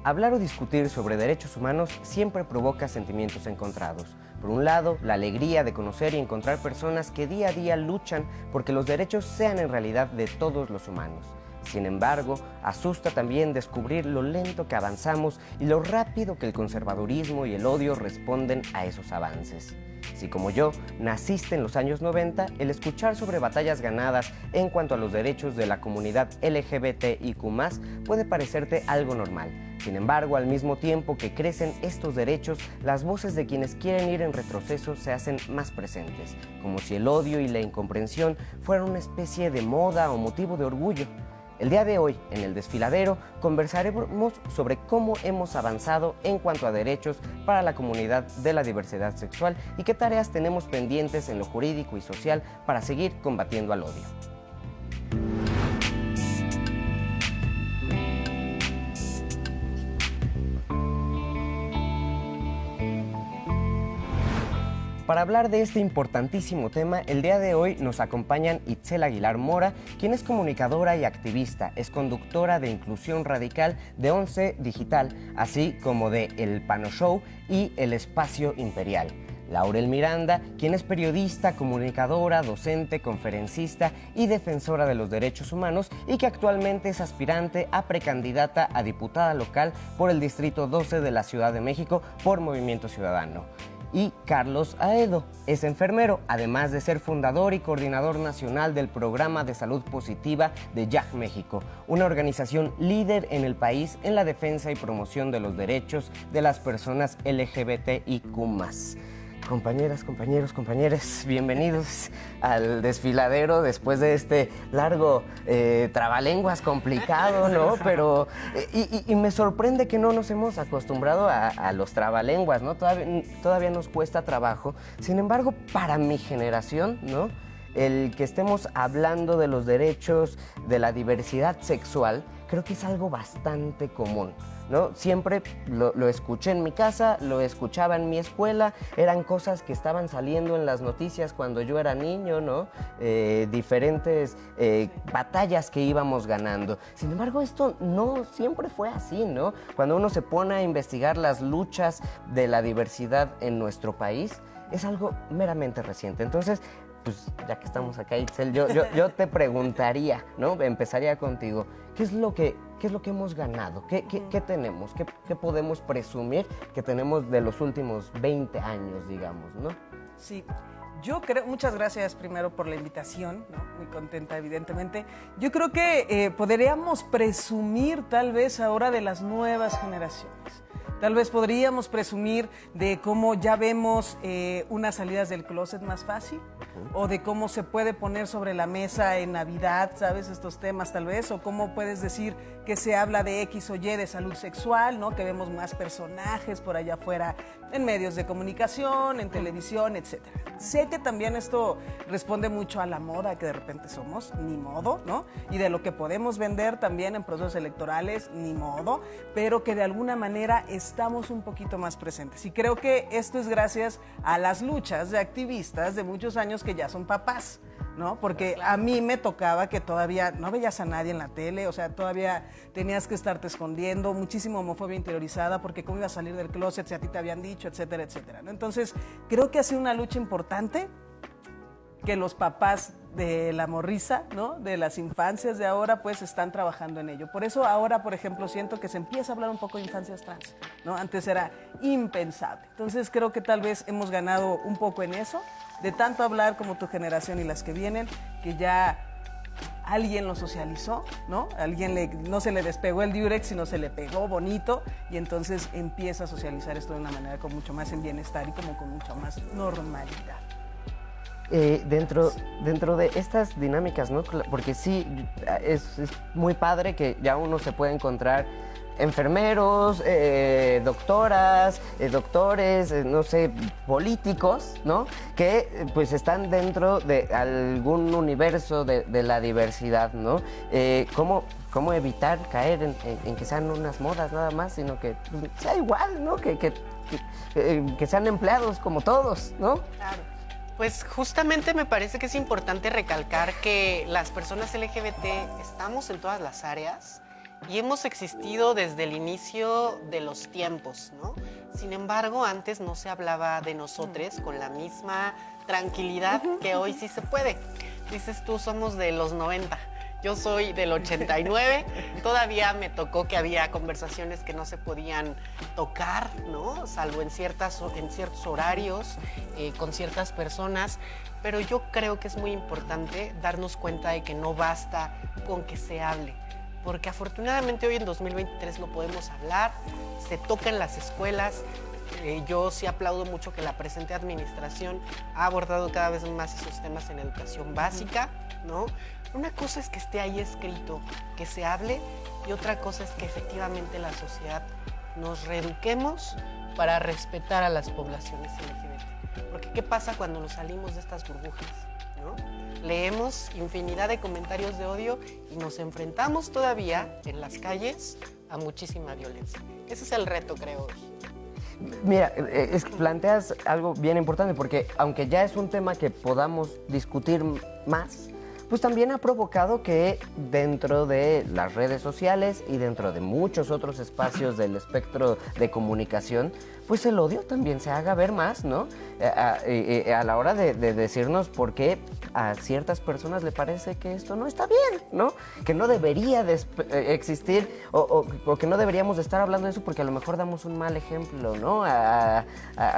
Hablar o discutir sobre derechos humanos siempre provoca sentimientos encontrados. Por un lado, la alegría de conocer y encontrar personas que día a día luchan porque los derechos sean en realidad de todos los humanos. Sin embargo, asusta también descubrir lo lento que avanzamos y lo rápido que el conservadurismo y el odio responden a esos avances. Si como yo naciste en los años 90, el escuchar sobre batallas ganadas en cuanto a los derechos de la comunidad LGBTIQ+, puede parecerte algo normal. Sin embargo, al mismo tiempo que crecen estos derechos, las voces de quienes quieren ir en retroceso se hacen más presentes, como si el odio y la incomprensión fueran una especie de moda o motivo de orgullo. El día de hoy, en El Desfiladero, conversaremos sobre cómo hemos avanzado en cuanto a derechos para la comunidad de la diversidad sexual y qué tareas tenemos pendientes en lo jurídico y social para seguir combatiendo al odio. Para hablar de este importantísimo tema, el día de hoy nos acompañan Itzel Aguilar Mora, quien es comunicadora y activista, es conductora de Inclusión Radical de 11 Digital, así como de El Pano Show y El Espacio Imperial. Laurel Miranda, quien es periodista, comunicadora, docente, conferencista y defensora de los derechos humanos y que actualmente es aspirante a precandidata a diputada local por el Distrito 12 de la Ciudad de México por Movimiento Ciudadano. Y Carlos Aedo es enfermero, además de ser fundador y coordinador nacional del Programa de Salud Positiva de YAG México, una organización líder en el país en la defensa y promoción de los derechos de las personas LGBTIQ+. Compañeras, compañeros, compañeras, bienvenidos al Desfiladero después de este largo trabalenguas complicado, ¿no? Pero, y me sorprende que no nos hemos acostumbrado a los trabalenguas, ¿no? Todavía nos cuesta trabajo. Sin embargo, para mi generación, ¿no? El que estemos hablando de los derechos de la diversidad sexual, creo que es algo bastante común, ¿no? Siempre lo escuché en mi casa, lo escuchaba en mi escuela, eran cosas que estaban saliendo en las noticias cuando yo era niño, ¿no? Diferentes batallas que íbamos ganando. Sin embargo, esto no siempre fue así, ¿no? Cuando uno se pone a investigar las luchas de la diversidad en nuestro país, es algo meramente reciente. Entonces, pues ya que estamos acá, Itzel, yo te preguntaría, ¿no? Empezaría contigo. ¿Qué es lo que hemos ganado? ¿Qué tenemos? ¿Qué podemos presumir que tenemos de los últimos 20 años, digamos, ¿no? Sí, yo creo, muchas gracias primero por la invitación, ¿no? Muy contenta evidentemente. Yo creo que podríamos presumir tal vez ahora de las nuevas generaciones. Tal vez podríamos presumir de cómo ya vemos unas salidas del closet más fácil, o de cómo se puede poner sobre la mesa en Navidad, ¿sabes? Estos temas tal vez, o cómo puedes decir que se habla de X o Y de salud sexual, ¿no? Que vemos más personajes por allá afuera en medios de comunicación, en televisión, etc. Sé que también esto responde mucho a la moda que de repente somos, ni modo, ¿no? Y de lo que podemos vender también en procesos electorales, ni modo, pero que de alguna manera estamos un poquito más presentes. Y creo que esto es gracias a las luchas de activistas de muchos años que ya son papás, ¿no? Porque a mí me tocaba que todavía no veías a nadie en la tele, o sea, todavía tenías que estarte escondiendo, muchísima homofobia interiorizada, porque cómo ibas a salir del closet si a ti te habían dicho, etcétera, etcétera, ¿no? Entonces, creo que ha sido una lucha importante que los papás de la morriza, ¿no? De las infancias de ahora, pues están trabajando en ello. Por eso ahora, por ejemplo, siento que se empieza a hablar un poco de infancias trans, ¿no? Antes era impensable. Entonces creo que tal vez hemos ganado un poco en eso, de tanto hablar como tu generación y las que vienen, que ya alguien lo socializó, ¿no? No se le despegó el diurex, sino se le pegó bonito, y entonces empieza a socializar esto de una manera con mucho más en bienestar y como con mucha más normalidad. Dentro de estas dinámicas, ¿no? Porque sí, es muy padre que ya uno se pueda encontrar enfermeros, doctoras, doctores, no sé, políticos, ¿no? Que pues están dentro de algún universo de la diversidad, ¿no? ¿Cómo evitar caer en que sean unas modas nada más, sino que pues, sea igual, ¿no? Que sean empleados como todos, ¿no? Claro. Pues justamente me parece que es importante recalcar que las personas LGBT estamos en todas las áreas y hemos existido desde el inicio de los tiempos, ¿no? Sin embargo, antes no se hablaba de nosotros con la misma tranquilidad que hoy sí se puede. Dices tú, somos de los 90. Yo soy del 89, todavía me tocó que había conversaciones que no se podían tocar, ¿no? Salvo en ciertos horarios, con ciertas personas, pero yo creo que es muy importante darnos cuenta de que no basta con que se hable, porque afortunadamente hoy en 2023 lo podemos hablar, se toca en las escuelas. Yo sí aplaudo mucho que la presente administración ha abordado cada vez más esos temas en educación básica, ¿no? Una cosa es que esté ahí escrito, que se hable, y otra cosa es que efectivamente la sociedad nos reeduquemos para respetar a las poblaciones LGBT. Porque ¿qué pasa cuando nos salimos de estas burbujas, ¿no? Leemos infinidad de comentarios de odio y nos enfrentamos todavía en las calles a muchísima violencia. Ese es el reto, creo. Mira, planteas algo bien importante porque aunque ya es un tema que podamos discutir más, pues también ha provocado que dentro de las redes sociales y dentro de muchos otros espacios del espectro de comunicación, pues el odio también se haga ver más, ¿no? A la hora de decirnos por qué a ciertas personas le parece que esto no está bien, ¿no? Que no debería existir o que no deberíamos de estar hablando de eso porque a lo mejor damos un mal ejemplo, ¿no? A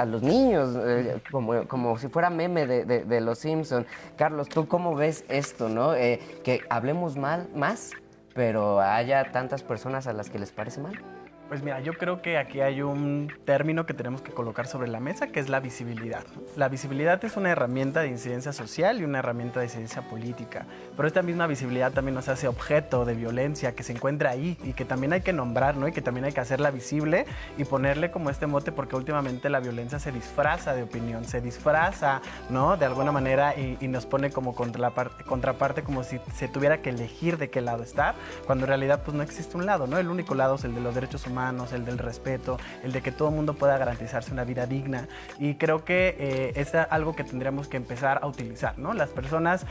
los niños, como si fuera meme de los Simpson. Carlos, ¿tú cómo ves esto, no? Que hablemos más, pero haya tantas personas a las que les parece mal. Pues mira, yo creo que aquí hay un término que tenemos que colocar sobre la mesa, que es la visibilidad. La visibilidad es una herramienta de incidencia social y una herramienta de incidencia política, pero esta misma visibilidad también nos hace objeto de violencia que se encuentra ahí y que también hay que nombrar, ¿no? Y que también hay que hacerla visible y ponerle como este mote, porque últimamente la violencia se disfraza de opinión, se disfraza, ¿no? De alguna manera y nos pone como contraparte, como si se tuviera que elegir de qué lado estar, cuando en realidad pues no existe un lado, ¿no? El único lado es el de los derechos humanos, el del respeto, el de que todo el mundo pueda garantizarse una vida digna, y creo que es algo que tendríamos que empezar a utilizar, ¿no? Las personas,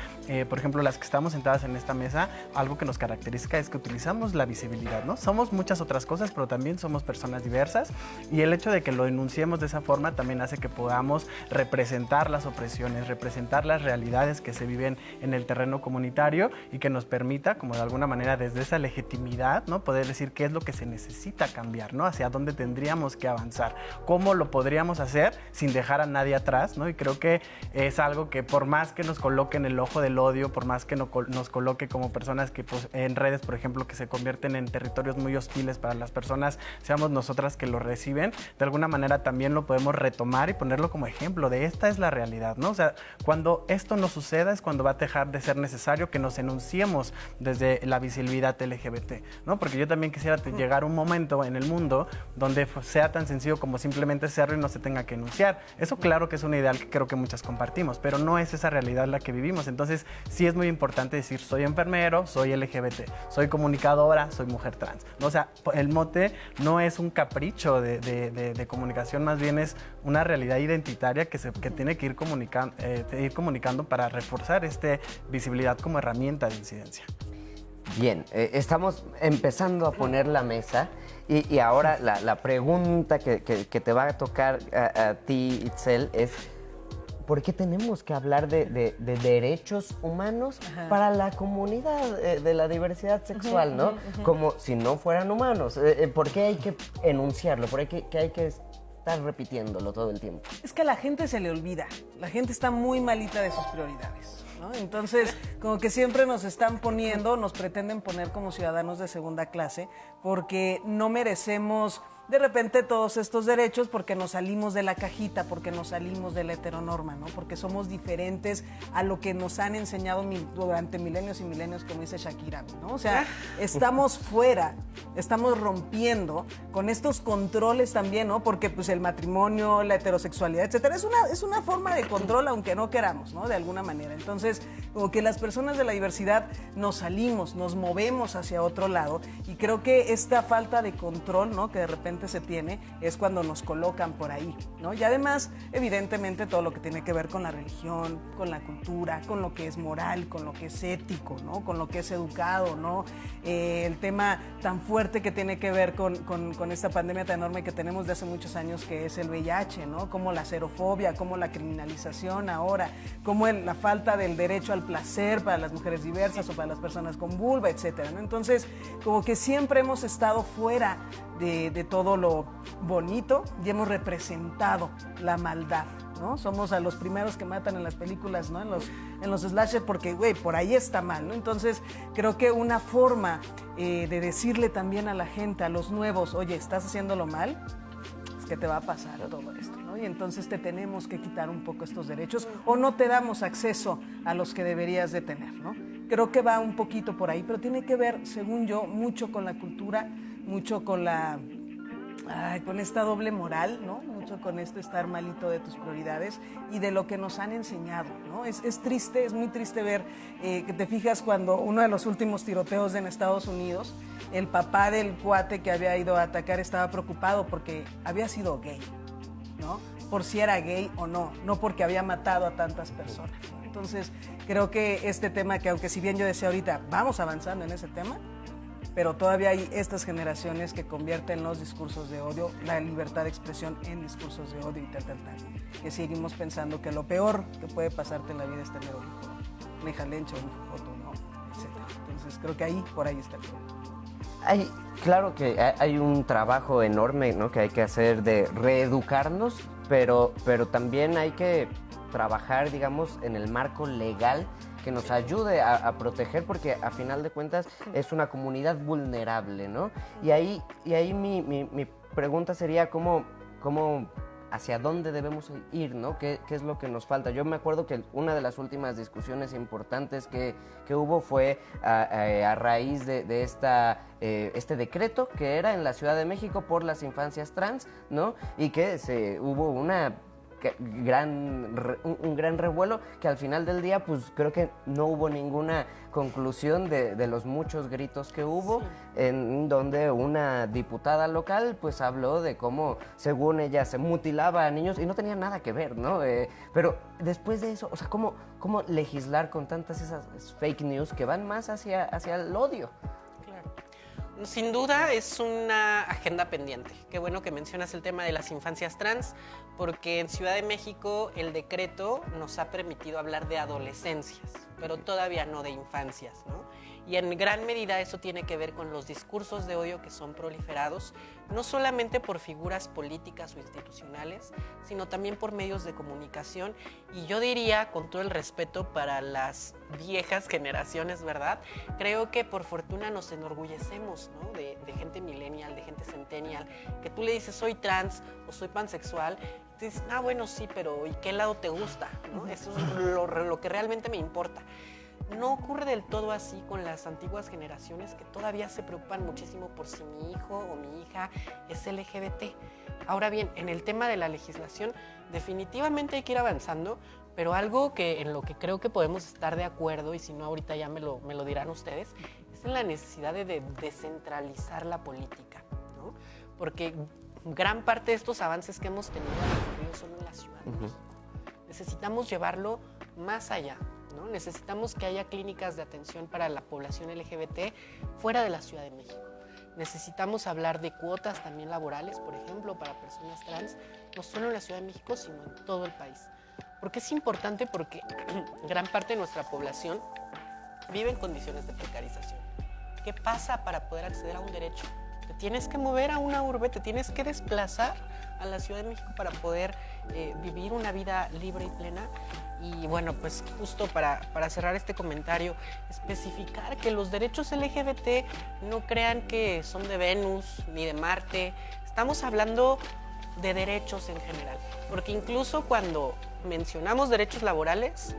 por ejemplo, las que estamos sentadas en esta mesa, algo que nos caracteriza es que utilizamos la visibilidad, ¿no? Somos muchas otras cosas, pero también somos personas diversas, y el hecho de que lo enunciemos de esa forma también hace que podamos representar las opresiones, representar las realidades que se viven en el terreno comunitario, y que nos permita, como de alguna manera, desde esa legitimidad, ¿no? Poder decir qué es lo que se necesita cambiar, ¿no? Hacia dónde tendríamos que avanzar, cómo lo podríamos hacer sin dejar a nadie atrás, ¿no? Y creo que es algo que por más que nos coloque en el ojo del odio, por más que nos coloque como personas que pues, en redes, por ejemplo, que se convierten en territorios muy hostiles para las personas, seamos nosotras que lo reciben, de alguna manera también lo podemos retomar y ponerlo como ejemplo de esta es la realidad, ¿no? O sea, cuando esto no suceda es cuando va a dejar de ser necesario que nos enunciemos desde la visibilidad LGBT, ¿no? Porque yo también quisiera llegar a un momento en el mundo donde sea tan sencillo como simplemente hacerlo y no se tenga que enunciar. Eso claro que es un ideal que creo que muchas compartimos, pero no es esa realidad la que vivimos. Entonces sí es muy importante decir soy enfermero, soy LGBT, soy comunicadora, soy mujer trans, ¿no? O sea, el mote no es un capricho de comunicación, más bien es una realidad identitaria que tiene que ir comunicando para reforzar esta visibilidad como herramienta de incidencia. Bien, estamos empezando a poner la mesa y ahora la pregunta que te va a tocar a ti, Itzel, es ¿por qué tenemos que hablar de derechos humanos para la comunidad de la diversidad sexual, ¿no? Como si no fueran humanos. ¿Por qué hay que enunciarlo? ¿Por qué hay que estar repitiéndolo todo el tiempo? Es que a la gente se le olvida. La gente está muy malita de sus prioridades, ¿no? Entonces, como que siempre nos pretenden poner como ciudadanos de segunda clase, porque no merecemos de repente todos estos derechos porque nos salimos de la cajita, porque nos salimos de la heteronorma, ¿no? Porque somos diferentes a lo que nos han enseñado durante milenios y milenios, como dice Shakira, ¿no? O sea, estamos fuera, estamos rompiendo con estos controles también, ¿no? Porque pues el matrimonio, la heterosexualidad, etcétera, es una forma de control, aunque no queramos, ¿no? De alguna manera. Entonces, como que las personas de la diversidad nos salimos, nos movemos hacia otro lado, y creo que esta falta de control, ¿no? Que de repente se tiene, es cuando nos colocan por ahí, ¿no? Y además, evidentemente, todo lo que tiene que ver con la religión, con la cultura, con lo que es moral, con lo que es ético, ¿no? Con lo que es educado, ¿no? El tema tan fuerte que tiene que ver con esta pandemia tan enorme que tenemos de hace muchos años, que es el VIH, ¿no? Como la xerofobia, como la criminalización ahora, como la falta del derecho al placer para las mujeres diversas o para las personas con vulva, etcétera, ¿no? Entonces, como que siempre hemos estado fuera de todo lo bonito y hemos representado la maldad, ¿no? Somos a los primeros que matan en las películas, ¿no? En los slasher, porque, güey, por ahí está mal, ¿no? Entonces, creo que una forma de decirle también a la gente, a los nuevos, oye, estás haciéndolo mal, es que te va a pasar todo esto, ¿no? Y entonces te tenemos que quitar un poco estos derechos o no te damos acceso a los que deberías de tener, ¿no? Creo que va un poquito por ahí, pero tiene que ver, según yo, mucho con la cultura, mucho con con esta doble moral, ¿no? Mucho con estar malito de tus prioridades y de lo que nos han enseñado, ¿no? Es triste, es muy triste ver que te fijas cuando uno de los últimos tiroteos en Estados Unidos, el papá del cuate que había ido a atacar estaba preocupado porque había sido gay, ¿no? Por si era gay o no porque había matado a tantas personas, ¿no? Entonces, creo que este tema, que aunque si bien yo decía ahorita, vamos avanzando en ese tema, pero todavía hay estas generaciones que convierten los discursos de odio, la libertad de expresión, en discursos de odio y tal. Que seguimos pensando que lo peor que puede pasarte en la vida es tener un hijo, una hija lencha, un foto, ¿no? Etcétera. Entonces creo que por ahí está el problema. Claro que hay un trabajo enorme, ¿no? Que hay que hacer de reeducarnos, pero también hay que trabajar, digamos, en el marco legal que nos ayude a proteger, porque a final de cuentas es una comunidad vulnerable, ¿no? Y ahí mi pregunta sería cómo hacia dónde debemos ir, ¿no? ¿Qué es lo que nos falta? Yo me acuerdo que una de las últimas discusiones importantes que hubo fue a raíz de este decreto que era en la Ciudad de México por las infancias trans, ¿no? Y que hubo un gran revuelo, que al final del día pues creo que no hubo ninguna conclusión de los muchos gritos que hubo, sí. En donde una diputada local pues habló de cómo según ella se mutilaba a niños y no tenía nada que ver, ¿no? Pero después de eso, o sea, ¿cómo legislar con tantas esas fake news que van más hacia el odio? Sin duda es una agenda pendiente. Qué bueno que mencionas el tema de las infancias trans, porque en Ciudad de México el decreto nos ha permitido hablar de adolescencias, pero todavía no de infancias, ¿no? Y en gran medida eso tiene que ver con los discursos de odio que son proliferados, no solamente por figuras políticas o institucionales, sino también por medios de comunicación. Y yo diría, con todo el respeto para las viejas generaciones, ¿verdad? Creo que por fortuna nos enorgullecemos, ¿no? De gente millennial, de gente centennial, que tú le dices soy trans o soy pansexual, y te dices, bueno, sí, pero ¿y qué lado te gusta? ¿No? Eso es lo que realmente me importa. No ocurre del todo así con las antiguas generaciones, que todavía se preocupan muchísimo por si mi hijo o mi hija es LGBT. Ahora bien, en el tema de la legislación, definitivamente hay que ir avanzando, pero algo en lo que creo que podemos estar de acuerdo, y si no ahorita ya me lo dirán ustedes, es en la necesidad de descentralizar la política, ¿no? Porque gran parte de estos avances que hemos tenido son en la Ciudad de México. Necesitamos llevarlo más allá, ¿no? Necesitamos que haya clínicas de atención para la población LGBT fuera de la Ciudad de México. Necesitamos hablar de cuotas también laborales, por ejemplo, para personas trans, no solo en la Ciudad de México, sino en todo el país. ¿Por qué es importante? Porque gran parte de nuestra población vive en condiciones de precarización. ¿Qué pasa para poder acceder a un derecho? Te tienes que mover a una urbe, te tienes que desplazar a la Ciudad de México para poder vivir una vida libre y plena. Y bueno, pues justo para cerrar este comentario, especificar que los derechos LGBT no crean que son de Venus ni de Marte. Estamos hablando de derechos en general, porque incluso cuando mencionamos derechos laborales,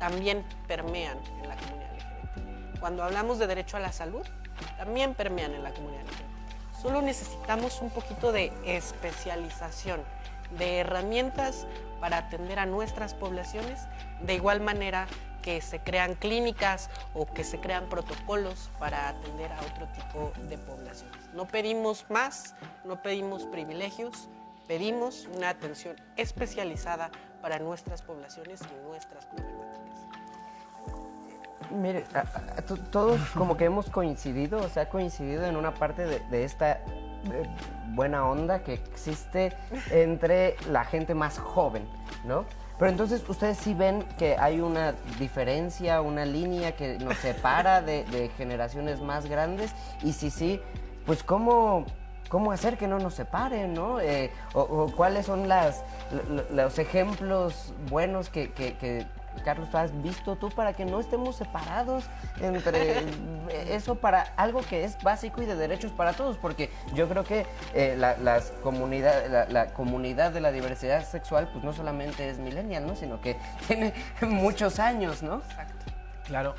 también permean en la comunidad LGBT. Cuando hablamos de derecho a la salud, también permean en la comunidad LGBT. Solo necesitamos un poquito de especialización, de herramientas para atender a nuestras poblaciones, de igual manera que se crean clínicas o que se crean protocolos para atender a otro tipo de poblaciones. No pedimos más, no pedimos privilegios, pedimos una atención especializada para nuestras poblaciones y nuestras problemáticas. Mire, todos como que hemos coincidido, o sea, coincidido en una parte de esta buena onda que existe entre la gente más joven, ¿no? Pero entonces ustedes sí ven que hay una diferencia, una línea que nos separa de generaciones más grandes, y si sí, pues ¿cómo hacer que no nos separen, ¿no? O cuáles son los ejemplos buenos que Carlos, ¿tú has visto tú para que no estemos separados entre eso, para algo que es básico y de derechos para todos? Porque yo creo que la comunidad de la diversidad sexual pues no solamente es millennial, ¿no? Sino que tiene muchos años, ¿no? Exacto. Claro,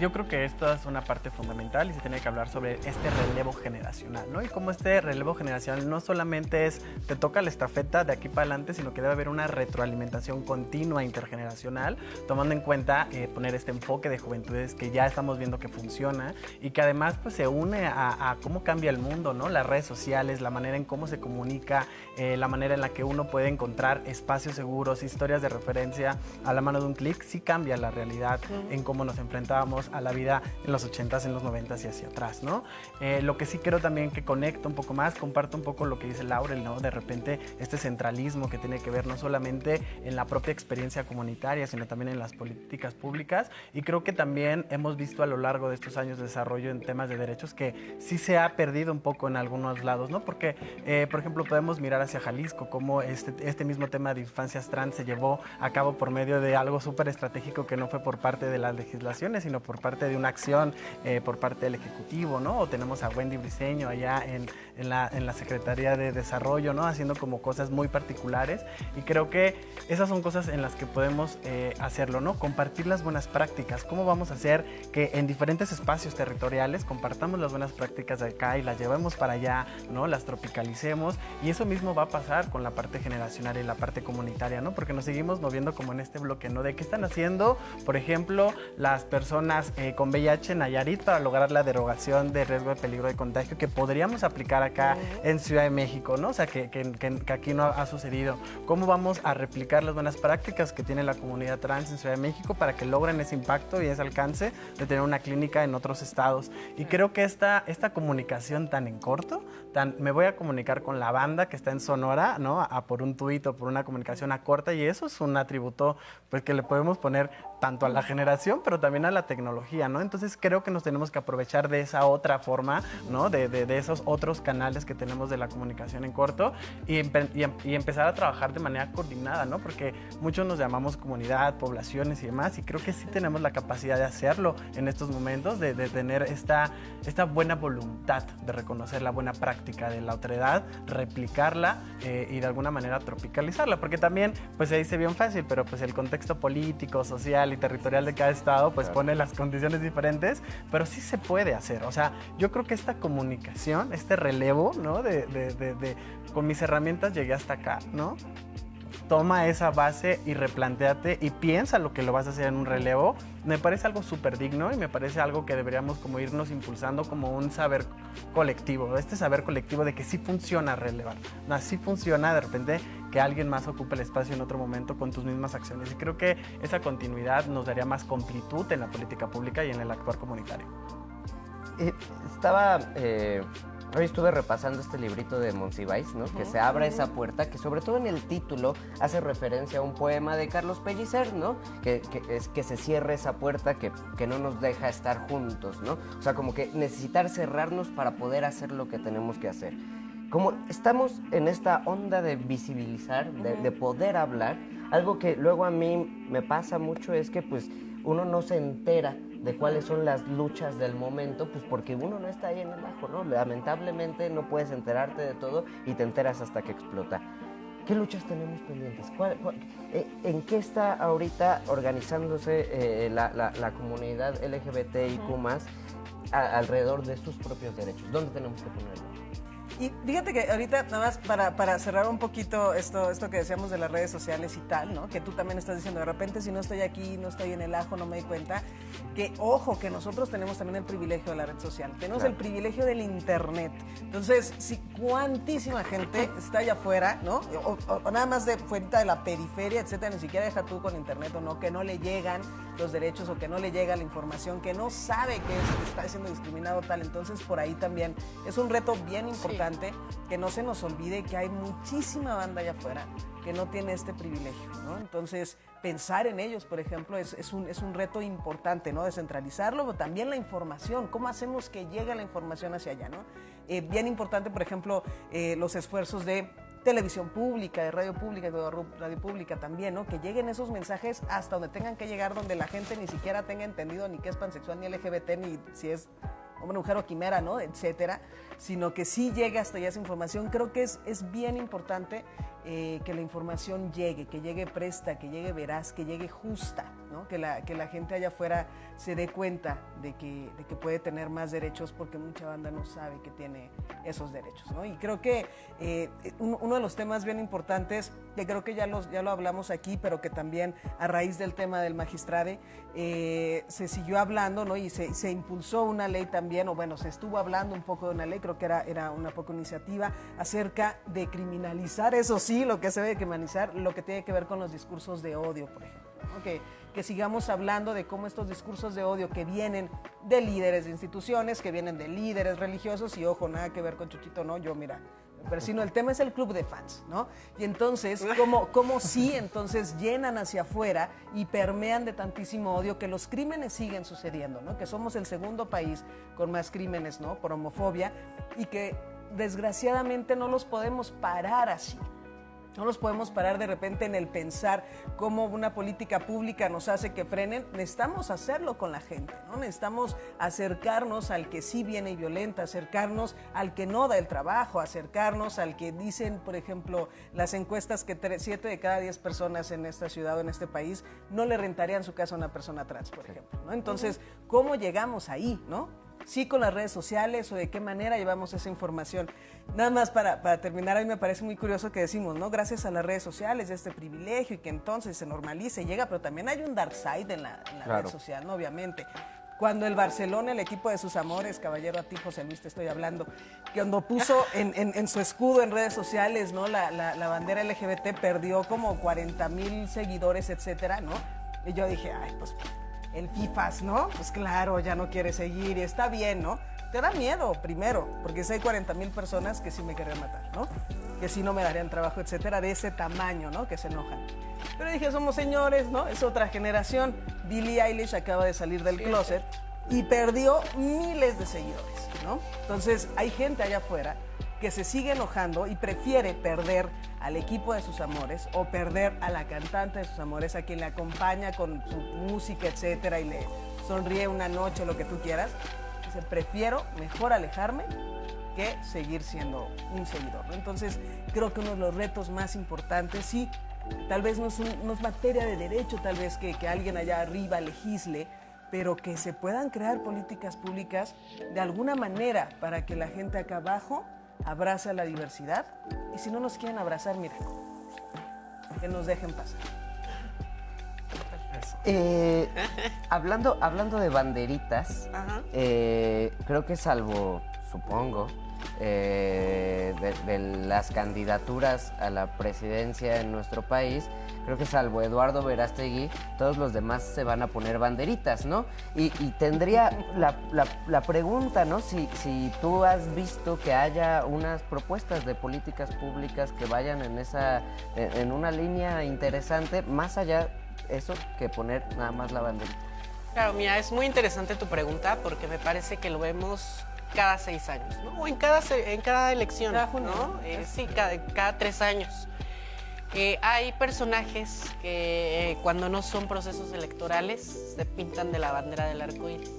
yo creo que esto es una parte fundamental y se tiene que hablar sobre este relevo generacional, ¿no? Y cómo este relevo generacional no solamente te toca la estafeta de aquí para adelante, sino que debe haber una retroalimentación continua intergeneracional, tomando en cuenta poner este enfoque de juventudes que ya estamos viendo que funciona y que además pues se une a cómo cambia el mundo, ¿no? Las redes sociales, la manera en cómo se comunica, la manera en la que uno puede encontrar espacios seguros, historias de referencia a la mano de un clic, sí cambia la realidad en cómo nos enfrentábamos a la vida en los 80s, en los 90s y hacia atrás, ¿no? Lo que sí creo también que conecta un poco más, comparto un poco lo que dice Laurel, ¿no? De repente este centralismo que tiene que ver no solamente en la propia experiencia comunitaria, sino también en las políticas públicas, y creo que también hemos visto a lo largo de estos años de desarrollo en temas de derechos que sí se ha perdido un poco en algunos lados, ¿no? Porque, por ejemplo, podemos mirar hacia Jalisco, cómo este mismo tema de infancias trans se llevó a cabo por medio de algo súper estratégico que no fue por parte de las legislaciones, sino por parte de una acción por parte del Ejecutivo, ¿no? O tenemos a Wendy Briceño allá en la Secretaría de Desarrollo, ¿no? Haciendo como cosas muy particulares, y creo que esas son cosas en las que podemos hacerlo, ¿no? Compartir las buenas prácticas. ¿Cómo vamos a hacer que en diferentes espacios territoriales compartamos las buenas prácticas de acá y las llevemos para allá, ¿no? Las tropicalicemos, y eso mismo va a pasar con la parte generacional y la parte comunitaria, ¿no? Porque nos seguimos moviendo como en este bloque, ¿no? De qué están haciendo, por ejemplo, las personas con VIH en Nayarit para lograr la derogación de riesgo de peligro de contagio que podríamos aplicar acá en Ciudad de México, ¿no? O sea, que aquí no ha sucedido. ¿Cómo vamos a replicar las buenas prácticas que tiene la comunidad trans en Ciudad de México para que logren ese impacto y ese alcance de tener una clínica en otros estados? Y creo que esta comunicación tan en corto, me voy a comunicar con la banda que está en Sonora, ¿no? Por un tuit o por una comunicación a corta, y eso es un atributo pues que le podemos poner tanto a la generación, pero también a la tecnología, ¿no? Entonces creo que nos tenemos que aprovechar de esa otra forma, ¿no? De esos otros canales que tenemos de la comunicación en corto y empezar a trabajar de manera coordinada, ¿no? Porque muchos nos llamamos comunidad, poblaciones y demás, y creo que sí tenemos la capacidad de hacerlo en estos momentos, de tener esta buena voluntad de reconocer la buena práctica de la otredad, replicarla y de alguna manera tropicalizarla, porque también pues se dice bien fácil, pero pues el contexto político, social y territorial de cada estado pues pone las condiciones diferentes, pero sí se puede hacer. O sea, yo creo que esta comunicación, este relevo, ¿no? Con mis herramientas llegué hasta acá, ¿no? Toma esa base y replantéate y piensa lo que lo vas a hacer en un relevo. Me parece algo súper digno y me parece algo que deberíamos como irnos impulsando como un saber colectivo. Este saber colectivo de que sí funciona relevar. No, sí funciona de repente que alguien más ocupe el espacio en otro momento con tus mismas acciones. Y creo que esa continuidad nos daría más completud en la política pública y en el actuar comunitario. Hoy estuve repasando este librito de Monsiváis, ¿no? Que se abra esa puerta, que sobre todo en el título hace referencia a un poema de Carlos Pellicer, ¿no? Que es que se cierre esa puerta que no nos deja estar juntos, ¿no? O sea, como que necesitar cerrarnos para poder hacer lo que tenemos que hacer. Como estamos en esta onda de visibilizar, de poder hablar, algo que luego a mí me pasa mucho es que pues uno no se entera de cuáles son las luchas del momento, pues porque uno no está ahí en el ajo, ¿no? Lamentablemente no puedes enterarte de todo y te enteras hasta que explota. ¿Qué luchas tenemos pendientes? ¿En qué está ahorita organizándose la comunidad LGBTIQ+, alrededor de sus propios derechos? ¿Dónde tenemos que ponerlo? Y fíjate que ahorita, nada más para cerrar un poquito esto que decíamos de las redes sociales y tal, ¿no? Que tú también estás diciendo, de repente si no estoy aquí, no estoy en el ajo, no me di cuenta, que ojo, que nosotros tenemos también el privilegio de la red social, tenemos el privilegio del internet. Entonces, si cuantísima gente está allá afuera, ¿no? O nada más de fuera de la periferia, etcétera, ni siquiera deja tú con internet o no, que no le llegan los derechos o que no le llega la información, que no sabe que está siendo discriminado tal. Entonces, por ahí también es un reto bien importante. Que no se nos olvide que hay muchísima banda allá afuera que no tiene este privilegio, ¿no? Entonces, pensar en ellos, por ejemplo, es un reto importante, ¿no? Descentralizarlo, pero también la información, ¿cómo hacemos que llegue la información hacia allá, ¿no? Bien importante, por ejemplo, los esfuerzos de televisión pública, de radio pública también, ¿no? Que lleguen esos mensajes hasta donde tengan que llegar, donde la gente ni siquiera tenga entendido ni qué es pansexual, ni LGBT, ni si es hombre, mujer o quimera, ¿no? Etcétera, sino que sí llegue hasta allá esa información. Creo que es bien importante que la información llegue, que llegue presta, que llegue veraz, que llegue justa, ¿no? Que la gente allá afuera se dé cuenta de que puede tener más derechos porque mucha banda no sabe que tiene esos derechos, ¿no? Y creo que uno de los temas bien importantes, que creo que ya lo hablamos aquí, pero que también a raíz del tema del magistrade se siguió hablando, ¿no? Y se impulsó una ley también, o bueno, se estuvo hablando un poco de una ley, creo que era una poco iniciativa acerca de criminalizar, eso sí, lo que se debe criminalizar, lo que tiene que ver con los discursos de odio, por ejemplo, ¿no? Que sigamos hablando de cómo estos discursos de odio que vienen de líderes de instituciones, que vienen de líderes religiosos, y ojo, nada que ver con Chuchito, no, yo mira, pero sino el tema es el club de fans, ¿no? Y entonces, ¿cómo sí entonces llenan hacia afuera y permean de tantísimo odio que los crímenes siguen sucediendo, ¿no? Que somos el segundo país con más crímenes, ¿no? Por homofobia, y que desgraciadamente no los podemos parar así. No los podemos parar de repente en el pensar cómo una política pública nos hace que frenen. Necesitamos hacerlo con la gente, ¿no? Necesitamos acercarnos al que sí viene y violenta, acercarnos al que no da el trabajo, acercarnos al que dicen, por ejemplo, las encuestas que 7 de cada 10 personas en esta ciudad o en este país no le rentarían su casa a una persona trans, por ejemplo, ¿no? Entonces, ¿cómo llegamos ahí, no? Sí, con las redes sociales, o de qué manera llevamos esa información. Nada más para terminar, a mí me parece muy curioso que decimos, ¿no? Gracias a las redes sociales, este privilegio, y que entonces se normalice y llega, pero también hay un dark side en la red social, ¿no? Obviamente. Cuando el Barcelona, el equipo de sus amores, caballero a ti, José Luis, te estoy hablando, que cuando puso en su escudo en redes sociales, ¿no? La bandera LGBT, perdió como 40,000 seguidores, etcétera, ¿no? Y yo dije, ay, pues el FIFAs, ¿no? Pues claro, ya no quiere seguir y está bien, ¿no? Te da miedo, primero, porque si hay 40,000 personas que sí me querrían matar, ¿no? Que sí no me darían trabajo, etcétera, de ese tamaño, ¿no? Que se enojan. Pero dije, somos señores, ¿no? Es otra generación. Billie Eilish acaba de salir del closet y perdió miles de seguidores, ¿no? Entonces, hay gente allá afuera que se sigue enojando y prefiere perder al equipo de sus amores o perder a la cantante de sus amores, a quien le acompaña con su música, etcétera, y le sonríe una noche, lo que tú quieras. Dice, prefiero mejor alejarme que seguir siendo un seguidor, ¿no? Entonces, creo que uno de los retos más importantes, sí, tal vez no es materia de derecho, tal vez que alguien allá arriba legisle, pero que se puedan crear políticas públicas de alguna manera para que la gente acá abajo abrace la diversidad, y si no nos quieren abrazar, miren, que nos dejen pasar. Hablando de banderitas, creo que salvo, supongo, de las candidaturas a la presidencia en nuestro país, creo que salvo Eduardo Verástegui, todos los demás se van a poner banderitas, ¿no? Y tendría la pregunta, ¿no? Si tú has visto que haya unas propuestas de políticas públicas que vayan en una línea interesante, más allá eso que poner nada más la banderita. Claro, mira, es muy interesante tu pregunta porque me parece que lo vemos cada 6 años, ¿no? O en cada elección, Cada junio, ¿no? Sí, cada 3 años. Hay personajes que cuando no son procesos electorales se pintan de la bandera del arco iris.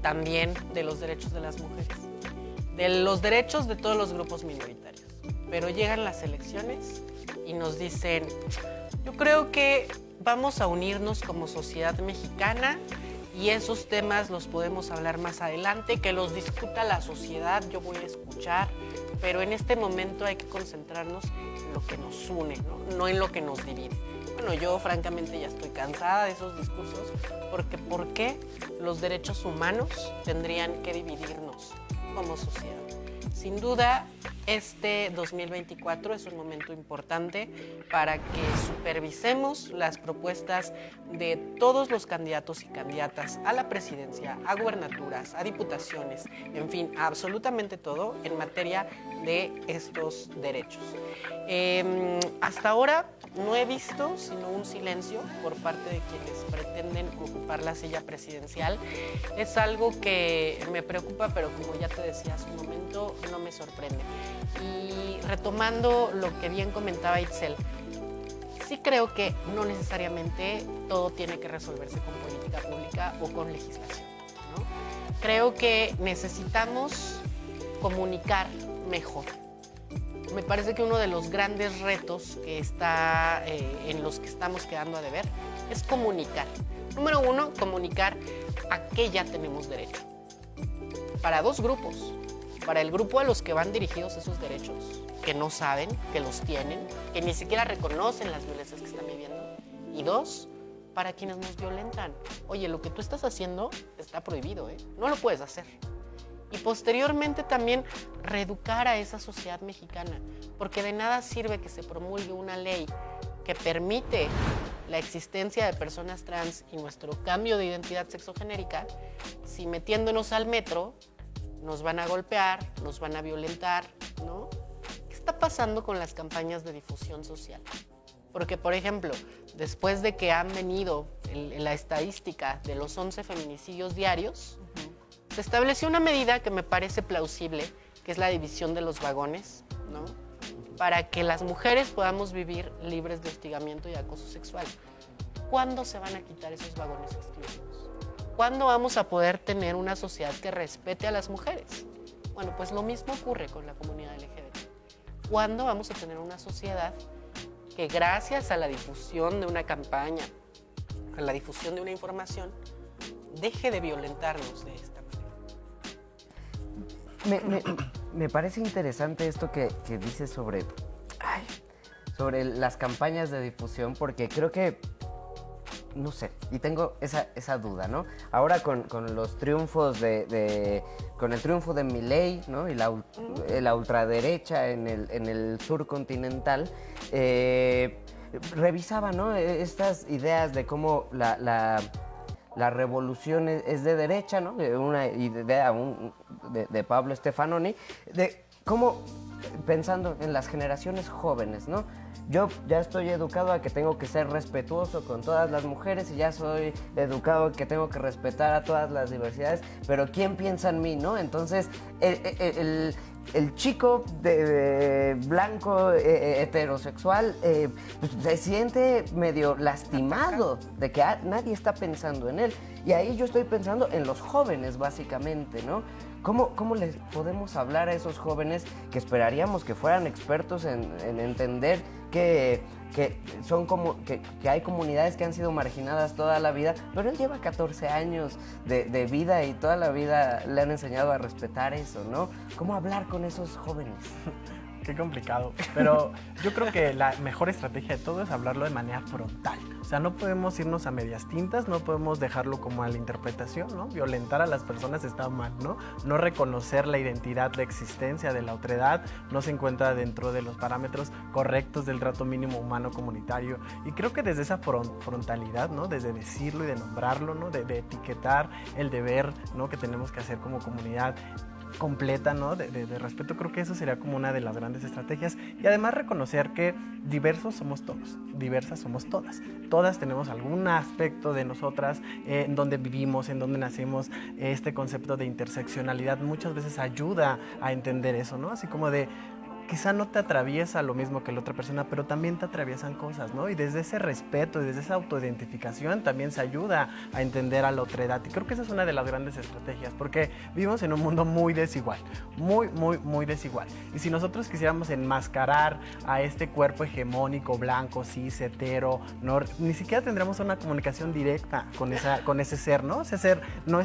También de los derechos de las mujeres, de los derechos de todos los grupos minoritarios. Pero llegan las elecciones y nos dicen, yo creo que vamos a unirnos como sociedad mexicana y esos temas los podemos hablar más adelante, que los discuta la sociedad, yo voy a escuchar, pero en este momento hay que concentrarnos en lo que nos une, no en lo que nos divide. Bueno, yo francamente ya estoy cansada de esos discursos, porque ¿por qué los derechos humanos tendrían que dividirnos como sociedad? Sin duda, este 2024 es un momento importante para que supervisemos las propuestas de todos los candidatos y candidatas a la presidencia, a gubernaturas, a diputaciones, en fin, absolutamente todo en materia de estos derechos. Hasta ahora no he visto sino un silencio por parte de quienes pretenden ocupar la silla presidencial. Es algo que me preocupa, pero como ya te decía hace un momento, no me sorprende. Y retomando lo que bien comentaba Itzel, sí creo que no necesariamente todo tiene que resolverse con política pública o con legislación, ¿no? Creo que necesitamos comunicar mejor. Me parece que uno de los grandes retos que está en los que estamos quedando a deber es comunicar. Número uno, comunicar a qué ya tenemos derecho. Para dos grupos. Para el grupo a los que van dirigidos esos derechos, que no saben, que los tienen, que ni siquiera reconocen las violencias que están viviendo. Y dos, para quienes nos violentan. Oye, lo que tú estás haciendo está prohibido, no lo puedes hacer. Y posteriormente también reeducar a esa sociedad mexicana, porque de nada sirve que se promulgue una ley que permite la existencia de personas trans y nuestro cambio de identidad sexogenérica si metiéndonos al metro nos van a golpear, nos van a violentar, ¿no? ¿Qué está pasando con las campañas de difusión social? Porque, por ejemplo, después de que han venido la estadística de los 11 feminicidios diarios, se estableció una medida que me parece plausible, que es la división de los vagones, ¿no? Para que las mujeres podamos vivir libres de hostigamiento y acoso sexual. ¿Cuándo se van a quitar esos vagones exclusivos? ¿Cuándo vamos a poder tener una sociedad que respete a las mujeres? Bueno, pues lo mismo ocurre con la comunidad LGBT. ¿Cuándo vamos a tener una sociedad que gracias a la difusión de una campaña, a la difusión de una información, deje de violentarnos de esta manera? Me parece interesante esto que dices sobre las campañas de difusión, porque creo que no sé, y tengo esa duda, ¿no? Ahora con los triunfos con el triunfo de Milei, ¿no? Y la ultraderecha en el sur continental, revisaba, ¿no? Estas ideas de cómo la revolución es de derecha, ¿no? Una idea de Pablo Stefanoni, de cómo, pensando en las generaciones jóvenes, ¿no? Yo ya estoy educado a que tengo que ser respetuoso con todas las mujeres y ya soy educado a que tengo que respetar a todas las diversidades, pero ¿quién piensa en mí, no? Entonces, el chico blanco heterosexual pues se siente medio lastimado de que nadie está pensando en él. Y ahí yo estoy pensando en los jóvenes, básicamente, ¿no? ¿Cómo les podemos hablar a esos jóvenes que esperaríamos que fueran expertos en entender que hay comunidades que han sido marginadas toda la vida, pero él lleva 14 años de vida y toda la vida le han enseñado a respetar eso, ¿no? ¿Cómo hablar con esos jóvenes? Qué complicado, pero yo creo que la mejor estrategia de todo es hablarlo de manera frontal. O sea, no podemos irnos a medias tintas, no podemos dejarlo como a la interpretación, ¿no? Violentar a las personas está mal, ¿no? No reconocer la identidad, la existencia de la otredad no se encuentra dentro de los parámetros correctos del trato mínimo humano comunitario. Y creo que desde esa frontalidad, ¿no? Desde decirlo y de nombrarlo, ¿no? De etiquetar el deber, ¿no? Que tenemos que hacer como comunidad completa, ¿no? de respeto, creo que eso sería como una de las grandes estrategias. Y además reconocer que diversos somos todos, diversas somos todas. Todas tenemos algún aspecto de nosotras en donde vivimos, en donde nacimos. Este concepto de interseccionalidad muchas veces ayuda a entender eso, ¿no? Así como de quizá no te atraviesa lo mismo que la otra persona, pero también te atraviesan cosas, ¿no? Y desde ese respeto y desde esa autoidentificación también se ayuda a entender a la otredad. Y creo que esa es una de las grandes estrategias, porque vivimos en un mundo muy desigual, muy desigual. Y si nosotros quisiéramos enmascarar a este cuerpo hegemónico, blanco, cis, hetero, ni siquiera tendremos una comunicación directa con ese ser, ¿no? Ese ser no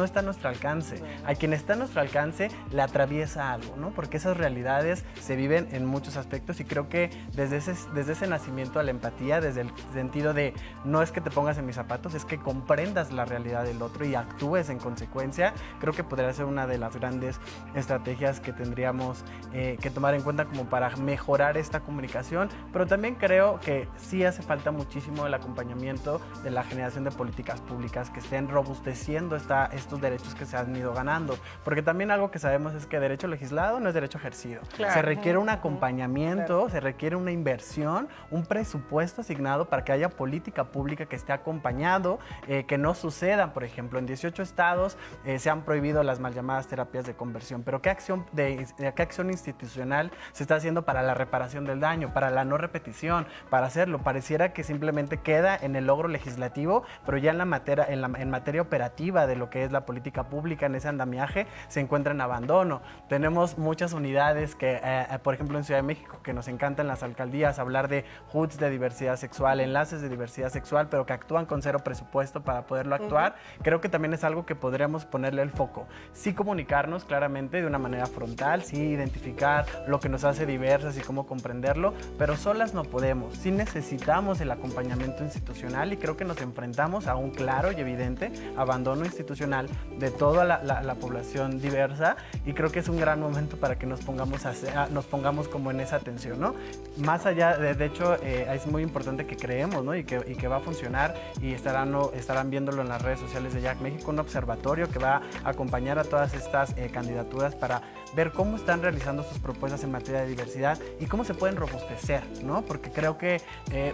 está a nuestro alcance. A quien está a nuestro alcance le atraviesa algo, ¿no? Porque esas realidades se viven en muchos aspectos y creo que desde ese nacimiento a la empatía, desde el sentido de no es que te pongas en mis zapatos, es que comprendas la realidad del otro y actúes en consecuencia, creo que podría ser una de las grandes estrategias que tendríamos que tomar en cuenta como para mejorar esta comunicación, pero también creo que sí hace falta muchísimo el acompañamiento de la generación de políticas públicas que estén robusteciendo estos derechos que se han ido ganando, porque también algo que sabemos es que derecho legislado no es derecho ejercido. Claro. Se requiere un acompañamiento, se requiere una inversión, un presupuesto asignado para que haya política pública que esté acompañado, que no sucedan, por ejemplo, en 18 estados se han prohibido las mal llamadas terapias de conversión, pero ¿qué acción institucional se está haciendo para la reparación del daño, para la no repetición, para hacerlo? Pareciera que simplemente queda en el logro legislativo, pero ya en materia operativa de lo que es la política pública, en ese andamiaje, se encuentra en abandono. Tenemos muchas unidades que, por ejemplo, en Ciudad de México, que nos encantan las alcaldías hablar de HUDs de diversidad sexual, enlaces de diversidad sexual, pero que actúan con cero presupuesto para poderlo actuar. Creo que también es algo que podríamos ponerle el foco. Sí comunicarnos claramente de una manera frontal, sí identificar lo que nos hace diversas y cómo comprenderlo, pero solas no podemos. Sí necesitamos el acompañamiento institucional y creo que nos enfrentamos a un claro y evidente abandono institucional de toda la población diversa y creo que es un gran momento para que nos pongamos como en esa atención, ¿no? Más allá, de hecho, es muy importante que creemos, ¿no? y que va a funcionar y estarán viéndolo en las redes sociales de Jack México, un observatorio que va a acompañar a todas estas candidaturas para ver cómo están realizando sus propuestas en materia de diversidad y cómo se pueden robustecer, ¿no? Porque creo que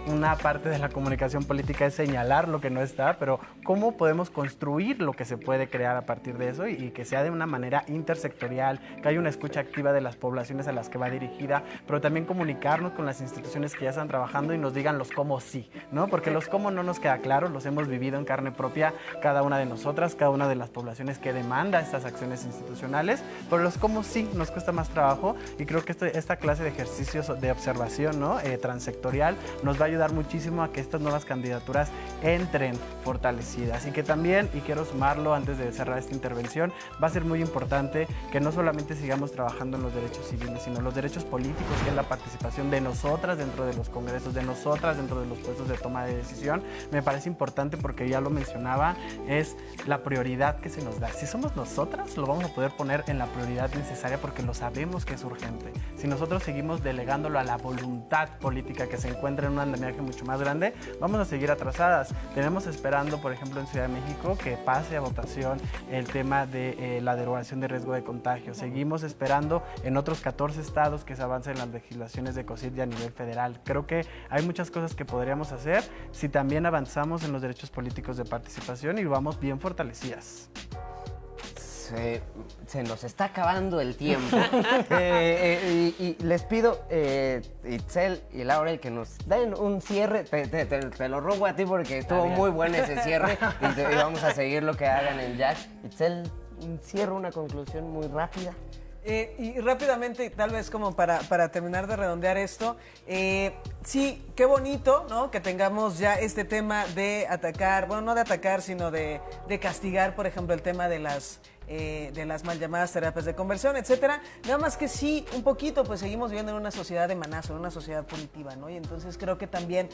una parte de la comunicación política es señalar lo que no está, pero cómo podemos construir lo que se puede crear a partir de eso y que sea de una manera intersectorial, que haya una escucha activa de las poblaciones a las que va dirigida, pero también comunicarnos con las instituciones que ya están trabajando y nos digan los cómo sí, ¿no? Porque los cómo no nos queda claro, los hemos vivido en carne propia cada una de nosotras, cada una de las poblaciones que demanda estas acciones institucionales, pero los cómo sí nos cuesta más trabajo y creo que esta clase de ejercicios de observación, ¿no? Transsectorial nos va a ayudar muchísimo a que estas nuevas candidaturas entren fortalecidas y que también, y quiero sumarlo antes de cerrar esta intervención, va a ser muy importante que no solamente sigamos trabajando en los derechos civiles, sino los derechos políticos, que es la participación de nosotras dentro de los congresos, de nosotras dentro de los puestos de toma de decisión. Me parece importante porque ya lo mencionaba, es la prioridad que se nos da. Si somos nosotras, lo vamos a poder poner en la prioridad necesaria porque lo sabemos que es urgente. Si nosotros seguimos delegándolo a la voluntad política que se encuentra en un andamiaje mucho más grande, vamos a seguir atrasadas. Tenemos esperando, por ejemplo, en Ciudad de México, que pase a votación el tema de la derogación de riesgo de contagio. Seguimos esperando en otros 14 estados que se avancen en las legislaciones de COVID a nivel federal. Creo que hay muchas cosas que podríamos hacer si también avanzamos en los derechos políticos de participación y vamos bien fortalecidas. Se nos está acabando el tiempo. Y les pido, Itzel y Laurel, que nos den un cierre. Te lo robo a ti porque estuvo muy bueno ese cierre y vamos a seguir lo que hagan en Jack. Itzel, un cierre, una conclusión muy rápida. Y rápidamente, tal vez como para terminar de redondear esto, sí, qué bonito, ¿no? Que tengamos ya este tema de atacar, bueno, no de atacar, sino de castigar, por ejemplo, el tema de las mal llamadas terapias de conversión, etcétera. Nada más que sí, un poquito, pues seguimos viviendo en una sociedad de manazo, en una sociedad punitiva, ¿no? Y entonces creo que también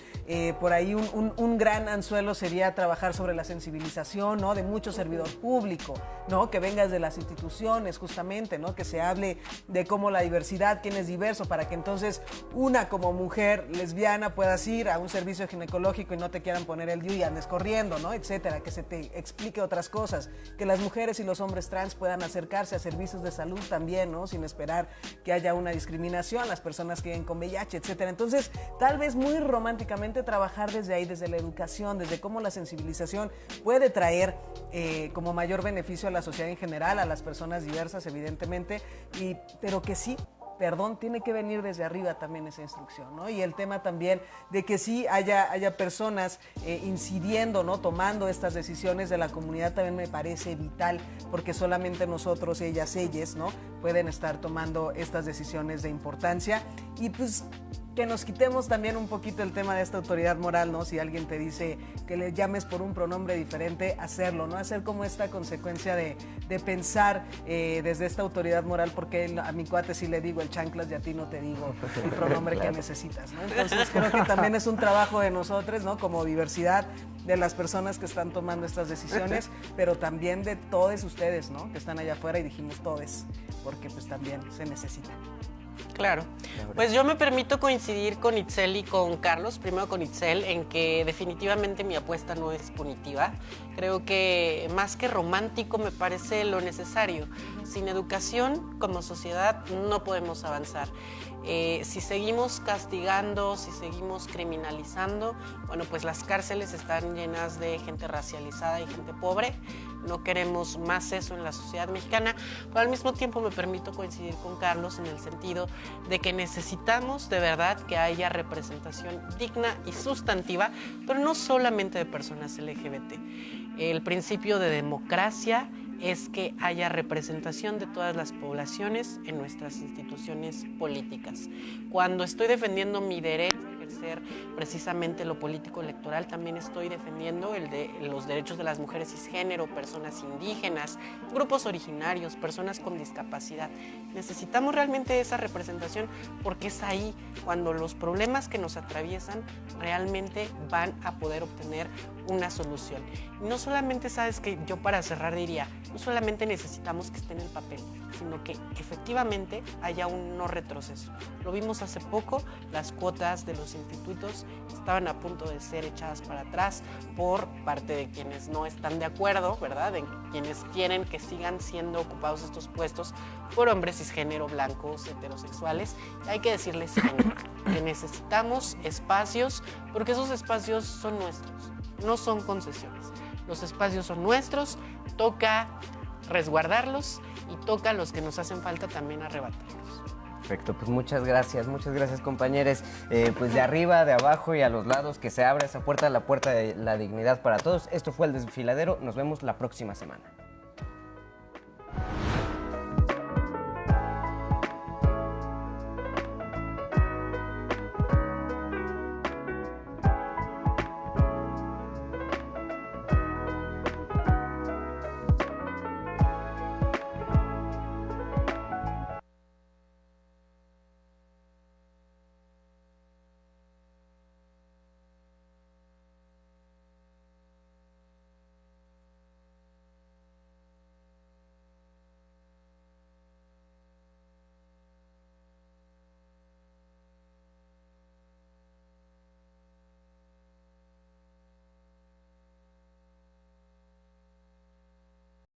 por ahí un gran anzuelo sería trabajar sobre la sensibilización, ¿no? De mucho servidor público, ¿no? Que venga desde las instituciones, justamente, ¿no? Que se hable de cómo la diversidad, quién es diverso, para que entonces una como mujer lesbiana puedas ir a un servicio ginecológico y no te quieran poner el DIU y andes corriendo, ¿no? Etcétera, que se te explique otras cosas, que las mujeres y los hombres trans puedan acercarse a servicios de salud también, ¿no? Sin esperar que haya una discriminación, las personas que viven con VIH, etcétera. Entonces, tal vez muy románticamente trabajar desde ahí, desde la educación, desde cómo la sensibilización puede traer como mayor beneficio a la sociedad en general, a las personas diversas, evidentemente, pero que sí perdón, tiene que venir desde arriba también esa instrucción, ¿no? Y el tema también de que sí haya personas incidiendo, ¿no? Tomando estas decisiones de la comunidad también me parece vital, porque solamente nosotros, ellas, ¿no? Pueden estar tomando estas decisiones de importancia y pues que nos quitemos también un poquito el tema de esta autoridad moral, ¿no? Si alguien te dice que le llames por un pronombre diferente, hacerlo, ¿no? Hacer como esta consecuencia de pensar desde esta autoridad moral, porque a mi cuate sí le digo el chanclas y a ti no te digo el pronombre que necesitas, ¿no? Entonces creo que también es un trabajo de nosotros, ¿no? Como diversidad de las personas que están tomando estas decisiones, pero también de todos ustedes, ¿no? Que están allá afuera y dijimos todos, porque pues también se necesitan. Claro. Pues yo me permito coincidir con Itzel y con Carlos, primero con Itzel, en que definitivamente mi apuesta no es punitiva. Creo que más que romántico me parece lo necesario. Sin educación, como sociedad, no podemos avanzar. Si seguimos castigando, si seguimos criminalizando, bueno, pues las cárceles están llenas de gente racializada y gente pobre. No queremos más eso en la sociedad mexicana, pero al mismo tiempo me permito coincidir con Carlos en el sentido de que necesitamos de verdad que haya representación digna y sustantiva, pero no solamente de personas LGBT. El principio de democracia es que haya representación de todas las poblaciones en nuestras instituciones políticas. Cuando estoy defendiendo mi derecho a ejercer precisamente lo político electoral, también estoy defendiendo los derechos de las mujeres cisgénero, personas indígenas, grupos originarios, personas con discapacidad. Necesitamos realmente esa representación porque es ahí cuando los problemas que nos atraviesan realmente van a poder obtener una solución. Y no solamente, sabes que yo para cerrar diría, no solamente necesitamos que esté en el papel, sino que efectivamente haya un no retroceso. Lo vimos hace poco, las cuotas de los institutos estaban a punto de ser echadas para atrás por parte de quienes no están de acuerdo, ¿verdad? De quienes quieren que sigan siendo ocupados estos puestos por hombres cisgénero, blancos, heterosexuales. Y hay que decirles que necesitamos espacios, porque esos espacios son nuestros, no son concesiones. Los espacios son nuestros, toca resguardarlos y toca a los que nos hacen falta también arrebatarlos. Perfecto, pues muchas gracias compañeros. Pues de arriba, de abajo y a los lados, que se abra esa puerta, la puerta de la dignidad para todos. Esto fue El Desfiladero, nos vemos la próxima semana.